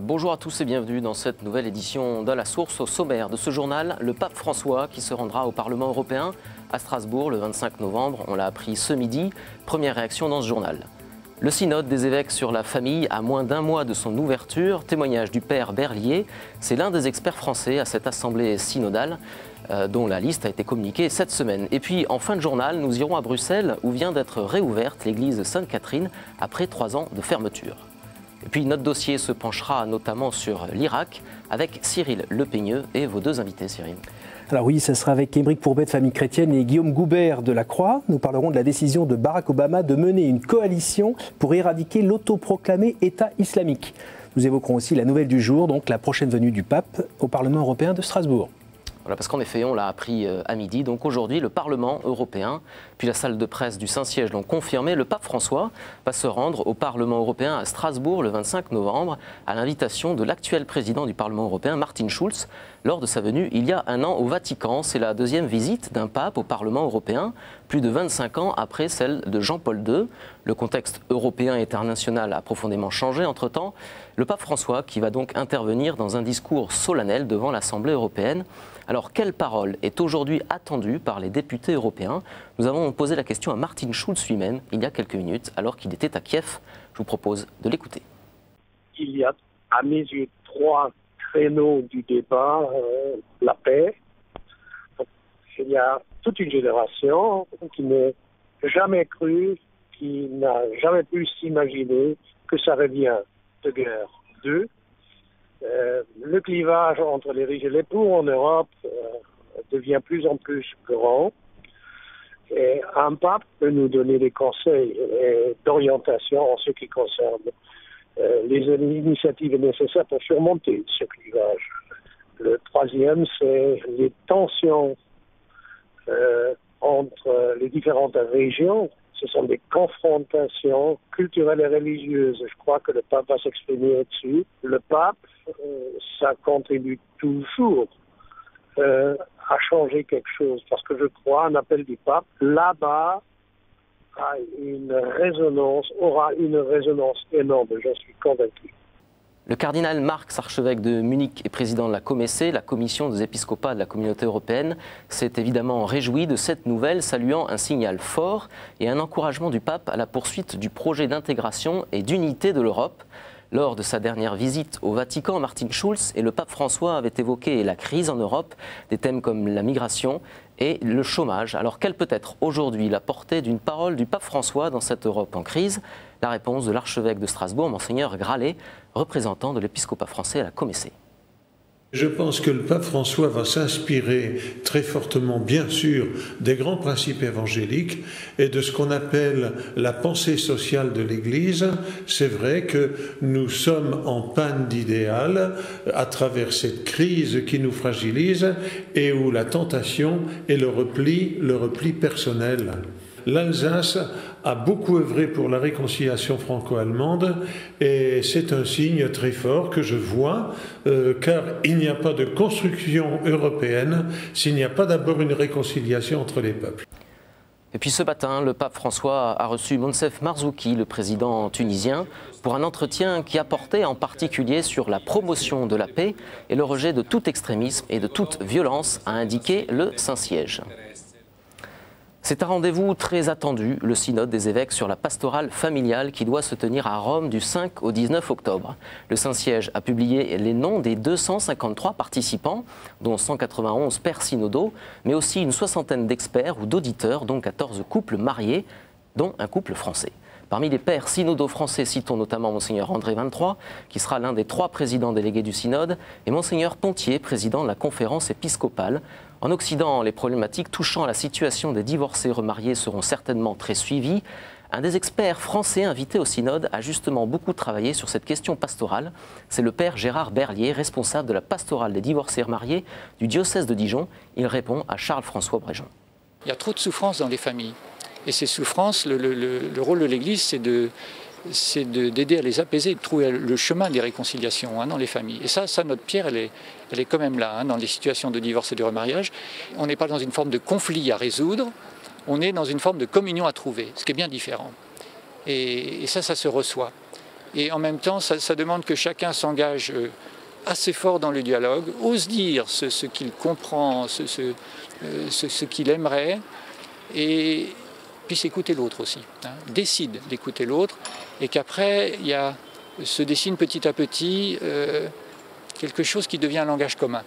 Bonjour à tous et bienvenue dans cette nouvelle édition de La Source. Au sommaire de ce journal, le pape François qui se rendra au Parlement européen à Strasbourg le 25 novembre. On l'a appris ce midi. Première réaction dans ce journal. Le synode des évêques sur la famille à moins d'un mois de son ouverture. Témoignage du père Berlier. C'est l'un des experts français à cette assemblée synodale dont la liste a été communiquée cette semaine. Et puis en fin de journal, nous irons à Bruxelles où vient d'être réouverte l'église Sainte-Catherine après 3 ans de fermeture. Et puis notre dossier se penchera notamment sur l'Irak avec Cyril Lepeigneux et vos deux invités, Cyril. Alors oui, ce sera avec Émeric Pourbet de Famille Chrétienne et Guillaume Goubert de la Croix. Nous parlerons de la décision de Barack Obama de mener une coalition pour éradiquer l'autoproclamé État islamique. Nous évoquerons aussi la nouvelle du jour, donc la prochaine venue du pape au Parlement européen de Strasbourg. Voilà, parce qu'en effet, on l'a appris à midi. Donc aujourd'hui, le Parlement européen, puis la salle de presse du Saint-Siège l'ont confirmé. Le pape François va se rendre au Parlement européen à Strasbourg le 25 novembre à l'invitation de l'actuel président du Parlement européen, Martin Schulz, lors de sa venue il y a un an au Vatican. C'est la deuxième visite d'un pape au Parlement européen, plus de 25 ans après celle de Jean-Paul II. Le contexte européen et international a profondément changé entre-temps. Le pape François qui va donc intervenir dans un discours solennel devant l'Assemblée européenne. Alors, quelle parole est aujourd'hui attendue par les députés européens? Nous avons posé la question à Martin Schulz lui-même il y a quelques minutes, alors qu'il était à Kiev. Je vous propose de l'écouter. Il y a, à mes yeux, 3 créneaux du débat. La paix. Il y a toute une génération qui n'a jamais cru, qui n'a jamais pu s'imaginer que ça revient de guerre. 2. Le clivage entre les riches et les pauvres en Europe devient plus en plus grand. Et un pape peut nous donner des conseils d'orientation en ce qui concerne les initiatives nécessaires pour surmonter ce clivage. Le 3e, c'est les tensions entre les différentes régions. Ce sont des confrontations culturelles et religieuses. Je crois que le pape va s'exprimer là-dessus. Le pape, ça contribue toujours à changer quelque chose. Parce que je crois, un appel du pape, là-bas, aura une résonance énorme. J'en suis convaincu. Le cardinal Marx, archevêque de Munich et président de la COMECE, la commission des épiscopats de la communauté européenne, s'est évidemment réjoui de cette nouvelle, saluant un signal fort et un encouragement du pape à la poursuite du projet d'intégration et d'unité de l'Europe. Lors de sa dernière visite au Vatican, Martin Schulz et le pape François avaient évoqué la crise en Europe, des thèmes comme la migration et le chômage. Alors quelle peut être aujourd'hui la portée d'une parole du pape François dans cette Europe en crise? La réponse de l'archevêque de Strasbourg, Monseigneur Gralet, représentant de l'épiscopat français à la COMECE. Je pense que le pape François va s'inspirer très fortement, bien sûr, des grands principes évangéliques et de ce qu'on appelle la pensée sociale de l'Église. C'est vrai que nous sommes en panne d'idéal à travers cette crise qui nous fragilise et où la tentation est le repli personnel. L'Alsace a beaucoup œuvré pour la réconciliation franco-allemande et c'est un signe très fort que je vois car il n'y a pas de construction européenne s'il n'y a pas d'abord une réconciliation entre les peuples. Et puis ce matin, le pape François a reçu Monsef Marzouki, le président tunisien, pour un entretien qui a porté en particulier sur la promotion de la paix et le rejet de tout extrémisme et de toute violence, a indiqué le Saint-Siège. C'est un rendez-vous très attendu, le synode des évêques sur la pastorale familiale qui doit se tenir à Rome du 5 au 19 octobre. Le Saint-Siège a publié les noms des 253 participants, dont 191 pères synodaux, mais aussi une soixantaine d'experts ou d'auditeurs, dont 14 couples mariés, dont un couple français. Parmi les pères synodaux français, citons notamment Monseigneur André XXIII, qui sera l'un des 3 présidents délégués du synode, et Monseigneur Pontier, président de la conférence épiscopale. En Occident, les problématiques touchant à la situation des divorcés remariés seront certainement très suivies. Un des experts français invités au synode a justement beaucoup travaillé sur cette question pastorale. C'est le père Gérard Berlier, responsable de la pastorale des divorcés remariés du diocèse de Dijon. Il répond à Charles-François Bréjon. Il y a trop de souffrances dans les familles. Et ces souffrances, le rôle de l'Église, c'est d'aider à les apaiser, de trouver le chemin des réconciliations dans les familles. Et ça, notre pierre, elle est quand même là, dans les situations de divorce et de remariage. On n'est pas dans une forme de conflit à résoudre, on est dans une forme de communion à trouver, ce qui est bien différent. Et ça se reçoit. Et en même temps, ça demande que chacun s'engage assez fort dans le dialogue, ose dire ce qu'il comprend, ce qu'il aimerait, et puisse écouter l'autre aussi, hein, décide d'écouter l'autre, et qu'après, se dessine petit à petit quelque chose qui devient un langage commun.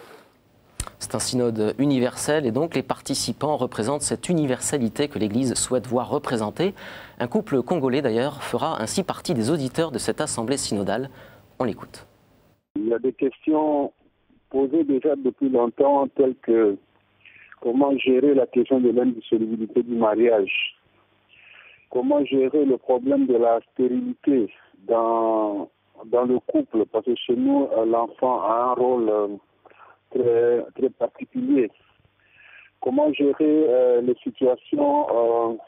C'est un synode universel et donc les participants représentent cette universalité que l'Église souhaite voir représentée. Un couple congolais d'ailleurs fera ainsi partie des auditeurs de cette assemblée synodale. On l'écoute. Il y a des questions posées déjà depuis longtemps telles que comment gérer la question de l'indissolubilité du mariage, comment gérer le problème de la stérilité dans le couple, parce que chez nous, l'enfant a un rôle très, très particulier. Comment gérer les situations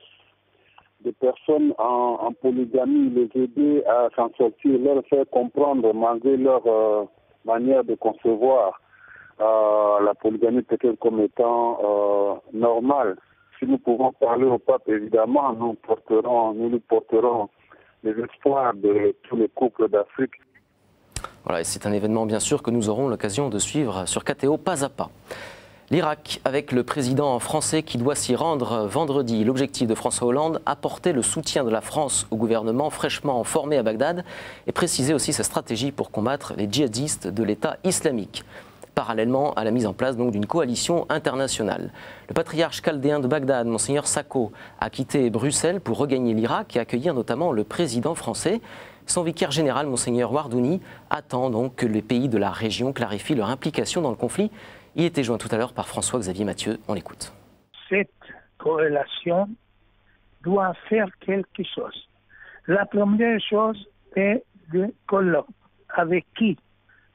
des personnes en polygamie, les aider à s'en sortir, leur faire comprendre, malgré leur manière de concevoir la polygamie peut-être comme étant normale. Si nous pouvons parler au pape, évidemment, nous lui porterons les espoirs de tous les couples d'Afrique. Voilà, et c'est un événement bien sûr que nous aurons l'occasion de suivre sur KTO pas à pas. L'Irak, avec le président français qui doit s'y rendre vendredi. L'objectif de François Hollande, apporter le soutien de la France au gouvernement fraîchement formé à Bagdad et préciser aussi sa stratégie pour combattre les djihadistes de l'État islamique. Parallèlement à la mise en place d'une coalition internationale. Le patriarche chaldéen de Bagdad, Monseigneur Sako, a quitté Bruxelles pour regagner l'Irak et accueillir notamment le président français. Son vicaire général, Monseigneur Wardouni, attend donc que les pays de la région clarifient leur implication dans le conflit. Il était joint tout à l'heure par François-Xavier Mathieu. On l'écoute. Cette corrélation doit faire quelque chose. La première chose est de colloque. Avec qui?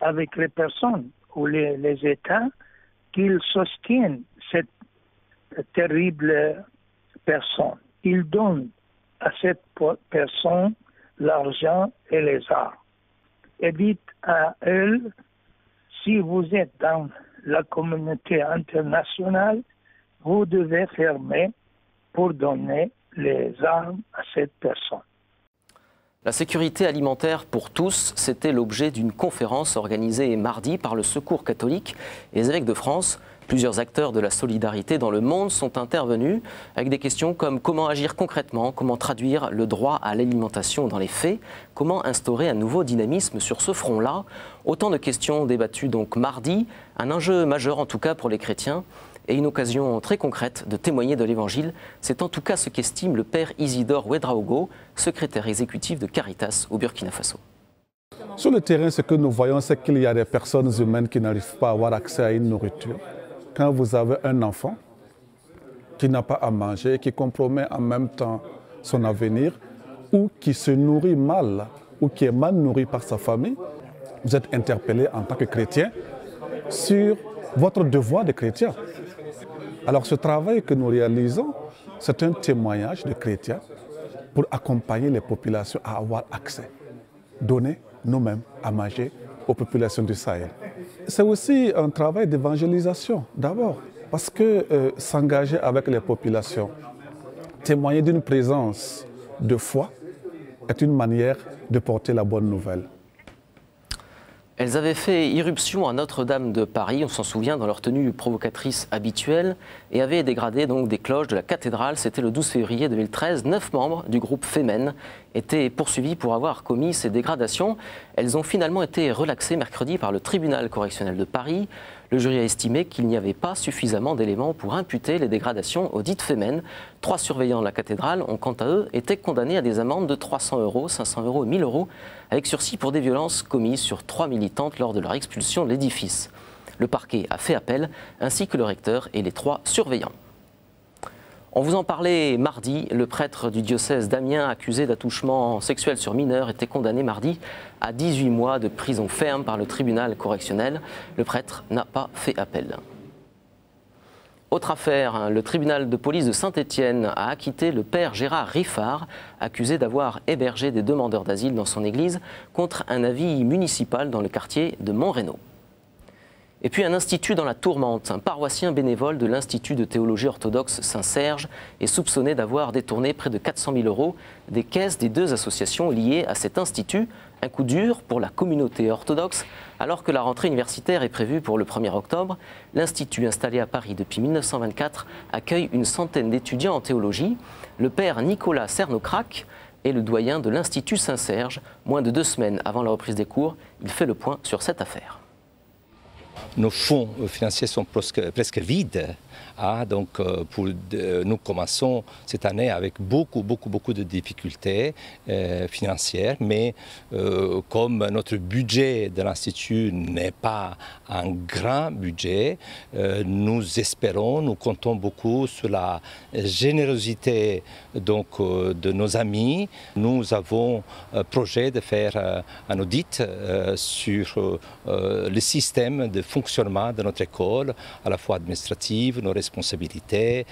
Avec les personnes ou les États qu'ils soutiennent cette terrible personne. Ils donnent à cette personne l'argent et les armes. Et dites à elle, si vous êtes dans la communauté internationale, vous devez fermer pour donner les armes à cette personne. La sécurité alimentaire pour tous, c'était l'objet d'une conférence organisée mardi par le Secours catholique et les évêques de France. Plusieurs acteurs de la solidarité dans le monde sont intervenus avec des questions comme comment agir concrètement, comment traduire le droit à l'alimentation dans les faits, comment instaurer un nouveau dynamisme sur ce front-là. Autant de questions débattues donc mardi, un enjeu majeur en tout cas pour les chrétiens et une occasion très concrète de témoigner de l'Évangile. C'est en tout cas ce qu'estime le père Isidore Ouedraogo, secrétaire exécutif de Caritas au Burkina Faso. Sur le terrain, ce que nous voyons, c'est qu'il y a des personnes humaines qui n'arrivent pas à avoir accès à une nourriture. Quand vous avez un enfant qui n'a pas à manger, qui compromet en même temps son avenir, ou qui se nourrit mal, ou qui est mal nourri par sa famille, vous êtes interpellé en tant que chrétien sur votre devoir de chrétien. Alors ce travail que nous réalisons, c'est un témoignage de chrétiens pour accompagner les populations à avoir accès, donner nous-mêmes à manger aux populations du Sahel. C'est aussi un travail d'évangélisation d'abord, parce que s'engager avec les populations, témoigner d'une présence de foi est une manière de porter la bonne nouvelle. Elles avaient fait irruption à Notre-Dame de Paris, on s'en souvient, dans leur tenue provocatrice habituelle, et avaient dégradé donc des cloches de la cathédrale. C'était le 12 février 2013. 9 membres du groupe Femen étaient poursuivis pour avoir commis ces dégradations. Elles ont finalement été relaxées mercredi par le tribunal correctionnel de Paris. Le jury a estimé qu'il n'y avait pas suffisamment d'éléments pour imputer les dégradations aux dites Femen. 3 surveillants de la cathédrale ont quant à eux été condamnés à des amendes de 300 €, 500 € et 1000 € avec sursis pour des violences commises sur 3 militantes lors de leur expulsion de l'édifice. Le parquet a fait appel, ainsi que le recteur et les 3 surveillants. On vous en parlait mardi, le prêtre du diocèse d'Amiens accusé d'attouchement sexuel sur mineur était condamné mardi à 18 mois de prison ferme par le tribunal correctionnel. Le prêtre n'a pas fait appel. Autre affaire, le tribunal de police de Saint-Étienne a acquitté le père Gérard Riffard, accusé d'avoir hébergé des demandeurs d'asile dans son église contre un avis municipal dans le quartier de Montreno. Et puis un institut dans la tourmente. Un paroissien bénévole de l'Institut de théologie orthodoxe Saint-Serge est soupçonné d'avoir détourné près de 400 000 € des caisses des deux associations liées à cet institut. Un coup dur pour la communauté orthodoxe. Alors que la rentrée universitaire est prévue pour le 1er octobre, l'Institut, installé à Paris depuis 1924, accueille une centaine d'étudiants en théologie. Le père Nicolas Cernocrac est le doyen de l'Institut Saint-Serge. Moins de 2 semaines avant la reprise des cours, il fait le point sur cette affaire. Nos fonds financiers sont presque vides. Donc, nous commençons cette année avec beaucoup de difficultés financières, mais comme notre budget de l'Institut n'est pas un grand budget, nous espérons, nous comptons beaucoup sur la générosité de nos amis. Nous avons projet de faire un audit sur le système de fonctionnement de notre école, à la fois administrative, nos responsabilités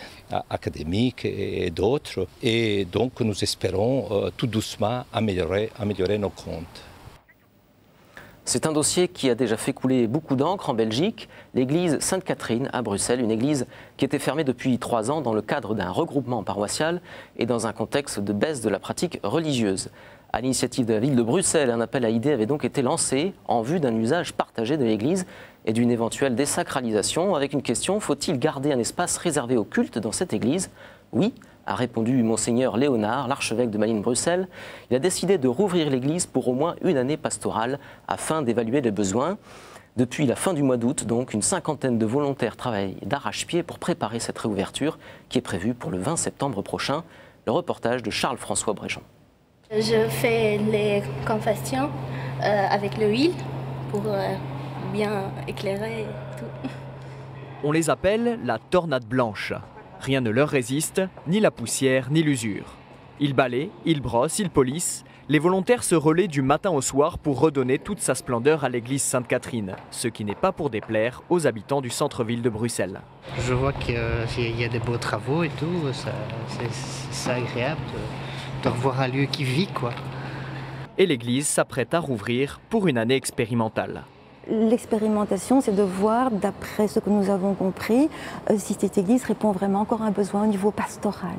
académiques et d'autres. Et donc nous espérons tout doucement améliorer nos comptes. C'est un dossier qui a déjà fait couler beaucoup d'encre en Belgique. L'église Sainte-Catherine à Bruxelles, une église qui était fermée depuis 3 ans dans le cadre d'un regroupement paroissial et dans un contexte de baisse de la pratique religieuse. À l'initiative de la ville de Bruxelles, un appel à idées avait donc été lancé en vue d'un usage partagé de l'église et d'une éventuelle désacralisation, avec une question: faut-il garder un espace réservé au culte dans cette église? Oui, a répondu Monseigneur Léonard, l'archevêque de Malines-Bruxelles. Il a décidé de rouvrir l'église pour au moins une année pastorale afin d'évaluer les besoins. Depuis la fin du mois d'août, donc, une 50aine de volontaires travaillent d'arrache-pied pour préparer cette réouverture qui est prévue pour le 20 septembre prochain. Le reportage de Charles-François Bréjon. Je fais les confessions avec l'huile pour bien éclairer tout. On les appelle la tornade blanche. Rien ne leur résiste, ni la poussière, ni l'usure. Ils balaient, ils brossent, ils polissent. Les volontaires se relaient du matin au soir pour redonner toute sa splendeur à l'église Sainte-Catherine, ce qui n'est pas pour déplaire aux habitants du centre-ville de Bruxelles. Je vois qu'il y a des beaux travaux et tout, c'est agréable de revoir un lieu qui vit, quoi. Et l'église s'apprête à rouvrir pour une année expérimentale. L'expérimentation, c'est de voir, d'après ce que nous avons compris, si cette église répond vraiment encore à un besoin au niveau pastoral.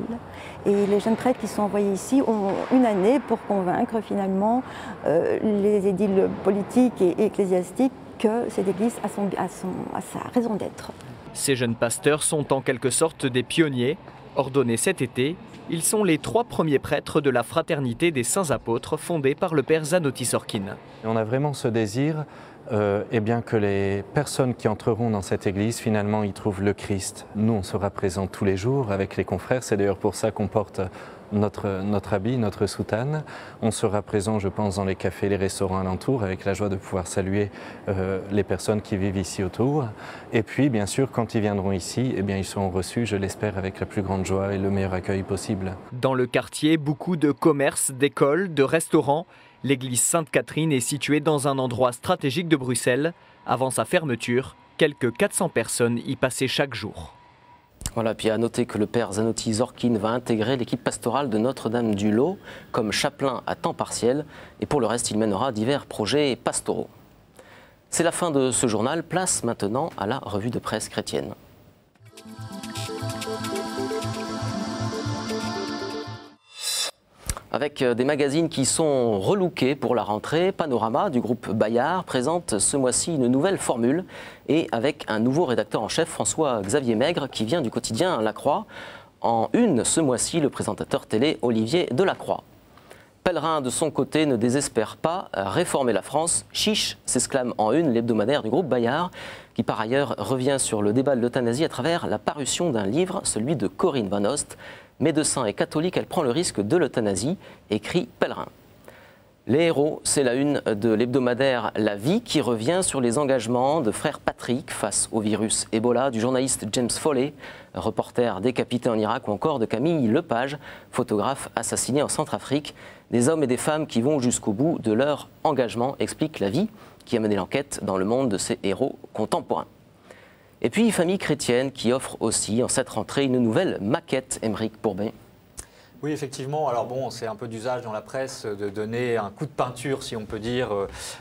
Et les jeunes prêtres qui sont envoyés ici ont une année pour convaincre finalement les édiles politiques et ecclésiastiques que cette église a sa raison d'être. Ces jeunes pasteurs sont en quelque sorte des pionniers. Ordonnés cet été, ils sont les 3 premiers prêtres de la Fraternité des Saints Apôtres fondée par le père Zanotti Sorkin. On a vraiment ce désir bien que les personnes qui entreront dans cette église, finalement, y trouvent le Christ. Nous, on sera présents tous les jours avec les confrères. C'est d'ailleurs pour ça qu'on porte notre habit, notre soutane. On sera présent, je pense, dans les cafés, les restaurants alentours, avec la joie de pouvoir saluer les personnes qui vivent ici autour. Et puis, bien sûr, quand ils viendront ici, ils seront reçus, je l'espère, avec la plus grande joie et le meilleur accueil possible. Dans le quartier, beaucoup de commerces, d'écoles, de restaurants. L'église Sainte-Catherine est située dans un endroit stratégique de Bruxelles. Avant sa fermeture, quelques 400 personnes y passaient chaque jour. Voilà, puis à noter que le père Zanotti Sorkin va intégrer l'équipe pastorale de Notre-Dame-du-Lot comme chapelain à temps partiel. Et pour le reste, il mènera divers projets pastoraux. C'est la fin de ce journal. Place maintenant à la revue de presse chrétienne. Avec des magazines qui sont relookés pour la rentrée, Panorama du groupe Bayard présente ce mois-ci une nouvelle formule et avec un nouveau rédacteur en chef, François-Xavier Maigre, qui vient du quotidien La Croix. En une, ce mois-ci, le présentateur télé Olivier Delacroix. Pellerin, de son côté, ne désespère pas réformer la France. Chiche, s'exclame en une l'hebdomadaire du groupe Bayard, qui par ailleurs revient sur le débat de l'euthanasie à travers la parution d'un livre, celui de Corinne Van Ost. Médecin et catholique, elle prend le risque de l'euthanasie, écrit Pellerin. Les héros, c'est la une de l'hebdomadaire La Vie qui revient sur les engagements de frère Patrick face au virus Ebola, du journaliste James Foley, reporter décapité en Irak, ou encore de Camille Lepage, photographe assassiné en Centrafrique. Des hommes et des femmes qui vont jusqu'au bout de leur engagement, explique La Vie, qui a mené l'enquête dans le monde de ces héros contemporains. Et puis, Famille chrétienne qui offre aussi en cette rentrée une nouvelle maquette, Émeric Pourbet. Oui, effectivement. Alors bon, c'est un peu d'usage dans la presse de donner un coup de peinture, si on peut dire,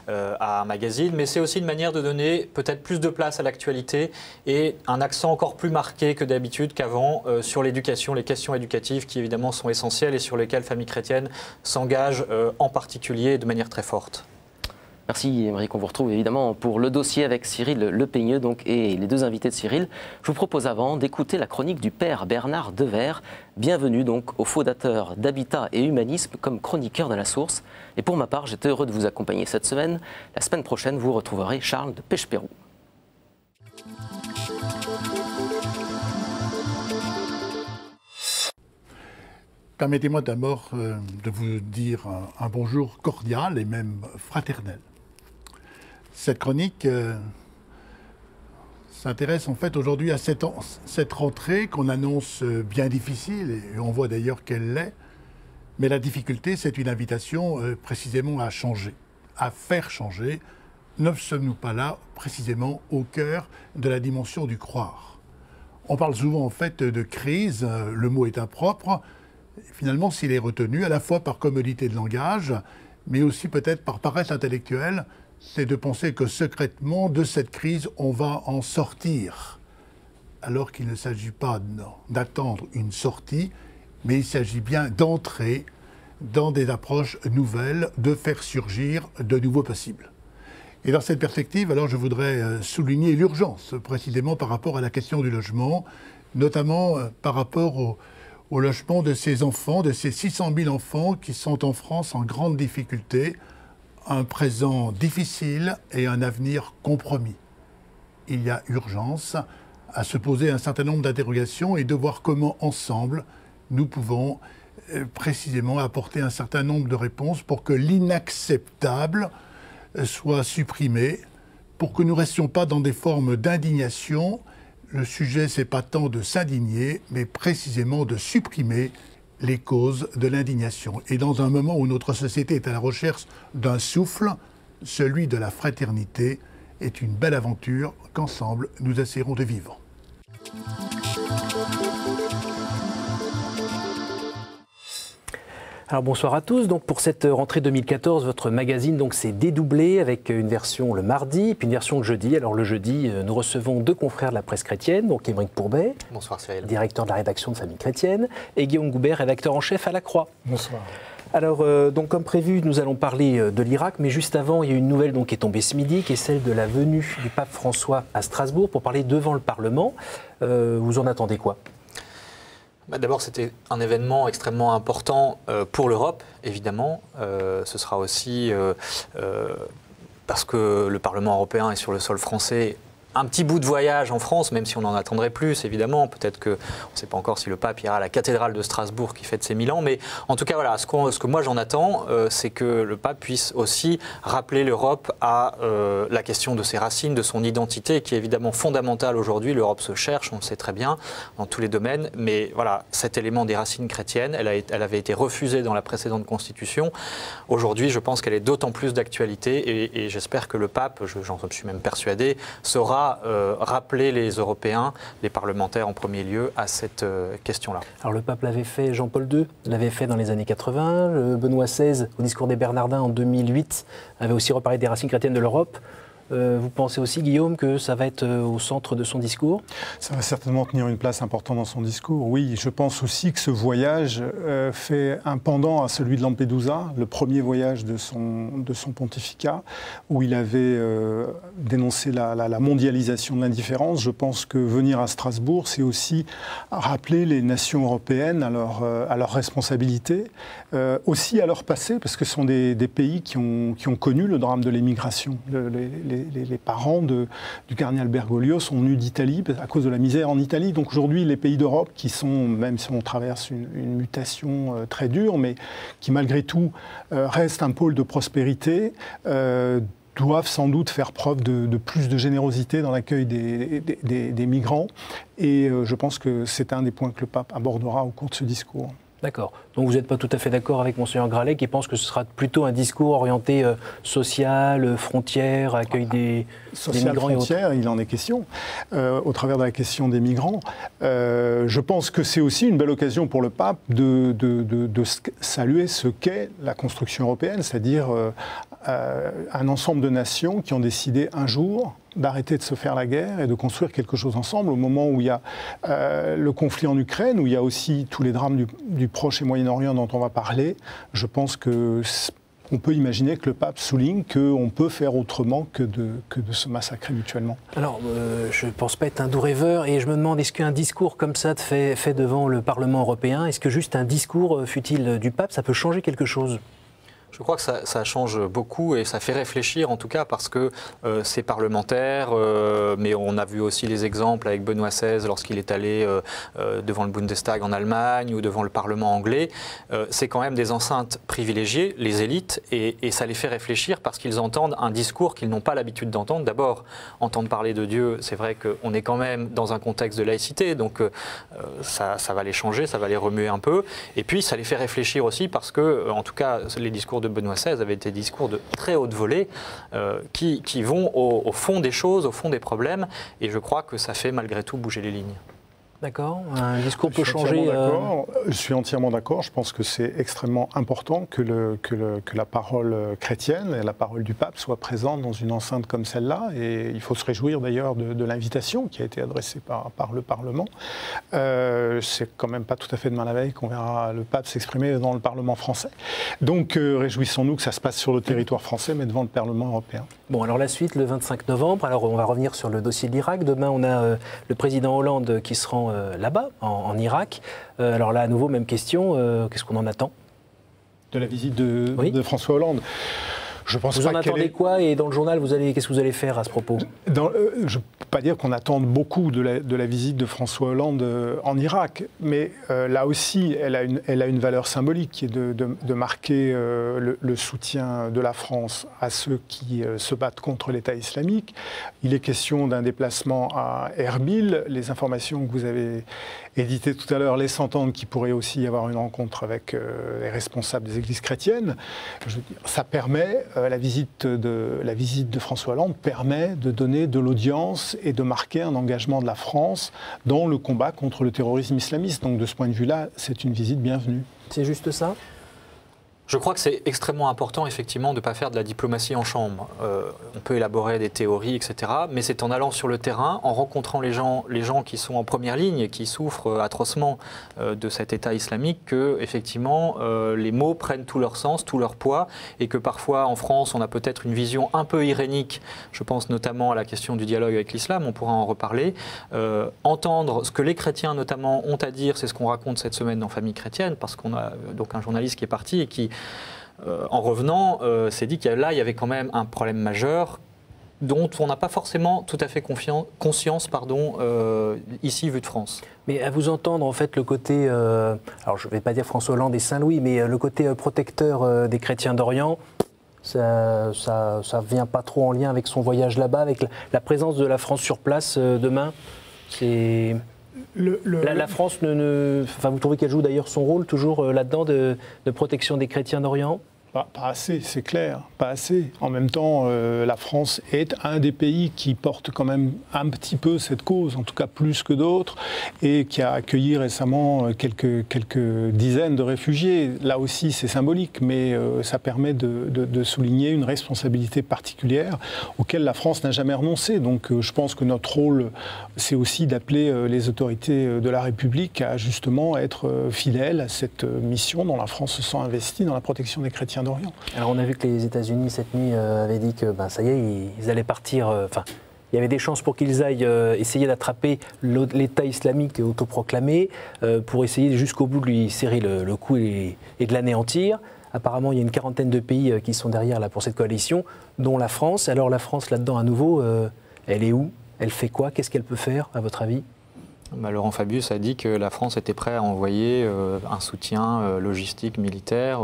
à un magazine, mais c'est aussi une manière de donner peut-être plus de place à l'actualité et un accent encore plus marqué que d'habitude, qu'avant, sur l'éducation, les questions éducatives qui évidemment sont essentielles et sur lesquelles Famille Chrétienne s'engage en particulier de manière très forte. Merci Émeric, on vous retrouve évidemment pour le dossier avec Cyril Lepeigneux et les deux invités de Cyril. Je vous propose avant d'écouter la chronique du père Bernard Devers. Bienvenue donc au fondateur d'Habitat et Humanisme comme chroniqueur de la Source. Et pour ma part, j'étais heureux de vous accompagner cette semaine. La semaine prochaine, vous retrouverez Charles de Pêche-Pérou. Permettez-moi d'abord de vous dire un bonjour cordial et même fraternel. Cette chronique s'intéresse en fait aujourd'hui à cette rentrée qu'on annonce bien difficile, et on voit d'ailleurs qu'elle l'est, mais la difficulté, c'est une invitation précisément à changer, à faire changer. Ne sommes-nous pas là précisément au cœur de la dimension du croire? On parle souvent en fait de crise, le mot est impropre. Finalement, s'il est retenu à la fois par commodité de langage, mais aussi peut-être par paresse intellectuelle, c'est de penser que secrètement, de cette crise, on va en sortir. Alors qu'il ne s'agit pas d'attendre une sortie, mais il s'agit bien d'entrer dans des approches nouvelles, de faire surgir de nouveaux possibles. Et dans cette perspective, alors je voudrais souligner l'urgence, précisément par rapport à la question du logement, notamment par rapport au logement de ces enfants, de ces 600 000 enfants qui sont en France en grande difficulté, un présent difficile et un avenir compromis. Il y a urgence à se poser un certain nombre d'interrogations et de voir comment, ensemble, nous pouvons précisément apporter un certain nombre de réponses pour que l'inacceptable soit supprimé, pour que nous ne restions pas dans des formes d'indignation. Le sujet, ce n'est pas tant de s'indigner, mais précisément de supprimer les causes de l'indignation. Et dans un moment où notre société est à la recherche d'un souffle, celui de la fraternité est une belle aventure qu'ensemble nous essaierons de vivre. Alors bonsoir à tous. Donc pour cette rentrée 2014, votre magazine s'est dédoublé avec une version le mardi et puis une version le jeudi. Alors le jeudi, nous recevons deux confrères de la presse chrétienne, donc Émeric Pourbet, bonsoir Cyril, directeur de la rédaction de Famille Chrétienne, et Guillaume Goubert, rédacteur en chef à La Croix. Bonsoir. Alors donc comme prévu, nous allons parler de l'Irak, mais juste avant, il y a une nouvelle qui est tombée ce midi, qui est celle de la venue du pape François à Strasbourg pour parler devant le Parlement. Vous en attendez quoi ? D'abord, c'était un événement extrêmement important pour l'Europe, évidemment. Ce sera aussi parce que le Parlement européen est sur le sol français. Un petit bout de voyage en France, même si on en attendrait plus, évidemment. Peut-être qu'on ne sait pas encore si le pape ira à la cathédrale de Strasbourg qui fête ses 1000 ans. Mais en tout cas, voilà, ce que moi j'en attends, c'est que le pape puisse aussi rappeler l'Europe à la question de ses racines, de son identité, qui est évidemment fondamentale aujourd'hui. L'Europe se cherche, on le sait très bien, dans tous les domaines. Mais voilà, cet élément des racines chrétiennes, elle avait été refusée dans la précédente Constitution. Aujourd'hui, je pense qu'elle est d'autant plus d'actualité et j'espère que le pape, j'en suis même persuadé, saura rappeler les Européens, les parlementaires en premier lieu, à cette question-là. Alors le pape l'avait fait, Jean-Paul II l'avait fait dans les années 80, Benoît XVI, au discours des Bernardins en 2008, avait aussi reparlé des racines chrétiennes de l'Europe. Vous pensez aussi, Guillaume, que ça va être au centre de son discours? Ça va certainement tenir une place importante dans son discours, oui. Je pense aussi que ce voyage fait un pendant à celui de Lampedusa, le premier voyage de son pontificat, où il avait dénoncé la mondialisation de l'indifférence. Je pense que venir à Strasbourg, c'est aussi rappeler les nations européennes à leur responsabilité, aussi à leur passé, parce que ce sont des pays qui ont connu le drame de l'émigration. Les parents du cardinal Bergoglio sont venus d'Italie à cause de la misère en Italie. Donc aujourd'hui, les pays d'Europe qui sont, même si on traverse une mutation très dure, mais qui malgré tout restent un pôle de prospérité, doivent sans doute faire preuve de plus de générosité dans l'accueil des migrants. Et je pense que c'est un des points que le pape abordera au cours de ce discours. D'accord. Donc vous n'êtes pas tout à fait d'accord avec Monseigneur Gralet qui pense que ce sera plutôt un discours orienté social, frontières, accueil des migrants frontières, il en est question, au travers de la question des migrants. Je pense que c'est aussi une belle occasion pour le pape de saluer ce qu'est la construction européenne, c'est-à-dire un ensemble de nations qui ont décidé un jour d'arrêter de se faire la guerre et de construire quelque chose ensemble au moment où il y a le conflit en Ukraine, où il y a aussi tous les drames du Proche et Moyen-Orient dont on va parler. Je pense qu'on peut imaginer que le pape souligne qu'on peut faire autrement que de se massacrer mutuellement. Alors, je ne pense pas être un doux rêveur et je me demande, est-ce qu'un discours comme ça fait devant le Parlement européen, est-ce que juste un discours, fut-il du pape, ça peut changer quelque chose ? Je crois que ça change beaucoup et ça fait réfléchir en tout cas parce que c'est parlementaire, mais on a vu aussi les exemples avec Benoît XVI lorsqu'il est allé devant le Bundestag en Allemagne ou devant le Parlement anglais. C'est quand même des enceintes privilégiées, les élites, et ça les fait réfléchir parce qu'ils entendent un discours qu'ils n'ont pas l'habitude d'entendre. D'abord, entendre parler de Dieu, c'est vrai qu'on est quand même dans un contexte de laïcité, donc ça va les changer, ça va les remuer un peu. Et puis ça les fait réfléchir aussi parce que, en tout cas, les discours de Benoît XVI avaient été des discours de très haute volée qui vont au fond des choses, au fond des problèmes, et je crois que ça fait malgré tout bouger les lignes. D'accord, un discours peut changer. Je suis entièrement d'accord. Je pense que c'est extrêmement important que la parole chrétienne et la parole du pape soient présentes dans une enceinte comme celle-là. Et il faut se réjouir d'ailleurs de l'invitation qui a été adressée par le Parlement. C'est quand même pas tout à fait demain la veille qu'on verra le pape s'exprimer dans le Parlement français. Donc réjouissons-nous que ça se passe sur le territoire français, mais devant le Parlement européen. Bon, alors la suite, le 25 novembre. Alors on va revenir sur le dossier de l'Irak. Demain, on a le président Hollande qui se rend là-bas, en Irak. Alors là, à nouveau, même question, qu'est-ce qu'on en attend ? De la visite de François Hollande. Je pense vous en attendez quoi ? Et dans le journal, qu'est-ce que vous allez faire à ce propos ? Je ne peux pas dire qu'on attende beaucoup de la visite de François Hollande en Irak, mais là aussi, elle a une valeur symbolique qui est de marquer le soutien de la France à ceux qui se battent contre l'État islamique. Il est question d'un déplacement à Erbil. Les informations que vous avez éditées tout à l'heure laissent entendre qu'il pourrait aussi y avoir une rencontre avec les responsables des églises chrétiennes. Je veux dire, ça permet... La visite de François Hollande permet de donner de l'audience et de marquer un engagement de la France dans le combat contre le terrorisme islamiste. Donc de ce point de vue-là, c'est une visite bienvenue. C'est juste ça ? Je crois que c'est extrêmement important, effectivement, de ne pas faire de la diplomatie en chambre. On peut élaborer des théories, etc. Mais c'est en allant sur le terrain, en rencontrant les gens qui sont en première ligne et qui souffrent atrocement de cet État islamique, que, effectivement, les mots prennent tout leur sens, tout leur poids, et que parfois, en France, on a peut-être une vision un peu irénique. Je pense notamment à la question du dialogue avec l'islam, on pourra en reparler. Entendre ce que les chrétiens, notamment, ont à dire, c'est ce qu'on raconte cette semaine dans Famille chrétienne, parce qu'on a donc un journaliste qui est parti et qui, en revenant, s'est dit qu'il y avait quand même un problème majeur dont on n'a pas forcément tout à fait conscience ici, vu de France. Mais à vous entendre, en fait, le côté, alors je ne vais pas dire François Hollande et Saint-Louis, mais le côté protecteur des chrétiens d'Orient, ça vient pas trop en lien avec son voyage là-bas, avec la présence de la France sur place demain. C'est... La France, vous trouvez qu'elle joue d'ailleurs son rôle toujours là-dedans de protection des chrétiens d'Orient ? Pas assez, c'est clair, pas assez. En même temps, la France est un des pays qui porte quand même un petit peu cette cause, en tout cas plus que d'autres, et qui a accueilli récemment quelques dizaines de réfugiés. Là aussi, c'est symbolique, mais ça permet de souligner une responsabilité particulière auquel la France n'a jamais renoncé. Donc je pense que notre rôle, c'est aussi d'appeler les autorités de la République à justement être fidèles à cette mission dont la France se sent investie dans la protection des chrétiens d'Orient. Alors on a vu que les États-Unis cette nuit avaient dit que ça y est, ils allaient partir. Il y avait des chances pour qu'ils aillent essayer d'attraper l'État islamique autoproclamé pour essayer jusqu'au bout de lui serrer le cou et de l'anéantir. Apparemment, il y a une quarantaine de pays qui sont derrière là, pour cette coalition, dont la France. Alors la France, là-dedans, à nouveau, elle est où ? Elle fait quoi ? Qu'est-ce qu'elle peut faire, à votre avis ? Laurent Fabius a dit que la France était prête à envoyer un soutien logistique, militaire.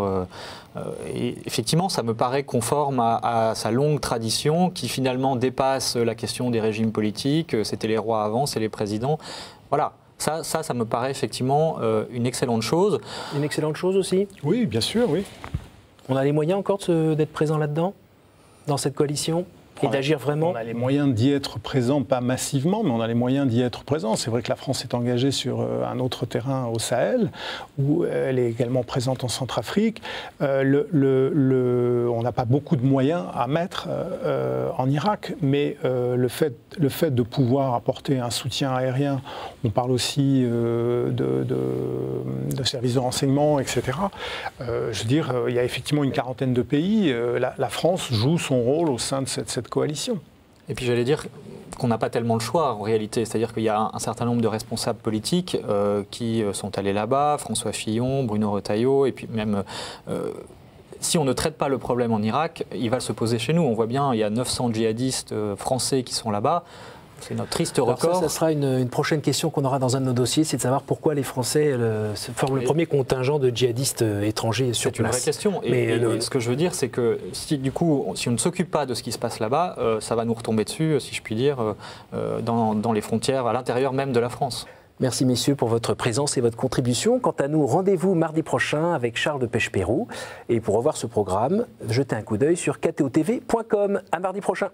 Et effectivement, ça me paraît conforme à sa longue tradition qui finalement dépasse la question des régimes politiques. C'était les rois avant, c'est les présidents. Voilà. Ça me paraît effectivement une excellente chose. Une excellente chose aussi? Oui, bien sûr, oui. On a les moyens encore d'être présents là-dedans, dans cette coalition? Et d'agir vraiment? On a les moyens d'y être présent, pas massivement, mais on a les moyens d'y être présent. C'est vrai que la France est engagée sur un autre terrain au Sahel, où elle est également présente en Centrafrique. On n'a pas beaucoup de moyens à mettre en Irak, mais le fait de pouvoir apporter un soutien aérien, on parle aussi de services de renseignement, etc. Je veux dire, il y a effectivement une quarantaine de pays. La France joue son rôle au sein de cette coalition. Et puis j'allais dire qu'on n'a pas tellement le choix en réalité, c'est-à-dire qu'il y a un certain nombre de responsables politiques qui sont allés là-bas, François Fillon, Bruno Retailleau, et puis même si on ne traite pas le problème en Irak, il va se poser chez nous. On voit bien, il y a 900 djihadistes français qui sont là-bas. C'est notre triste record. Ça sera une prochaine question qu'on aura dans un de nos dossiers, c'est de savoir pourquoi les Français forment le premier contingent de djihadistes étrangers sur place. C'est une vraie question. Et ce que je veux dire, c'est que si on ne s'occupe pas de ce qui se passe là-bas, ça va nous retomber dessus, si je puis dire, dans les frontières, à l'intérieur même de la France. Merci messieurs pour votre présence et votre contribution. Quant à nous, rendez-vous mardi prochain avec Charles de Pêche-Pérou. Et pour revoir ce programme, jetez un coup d'œil sur ktotv.com. À mardi prochain.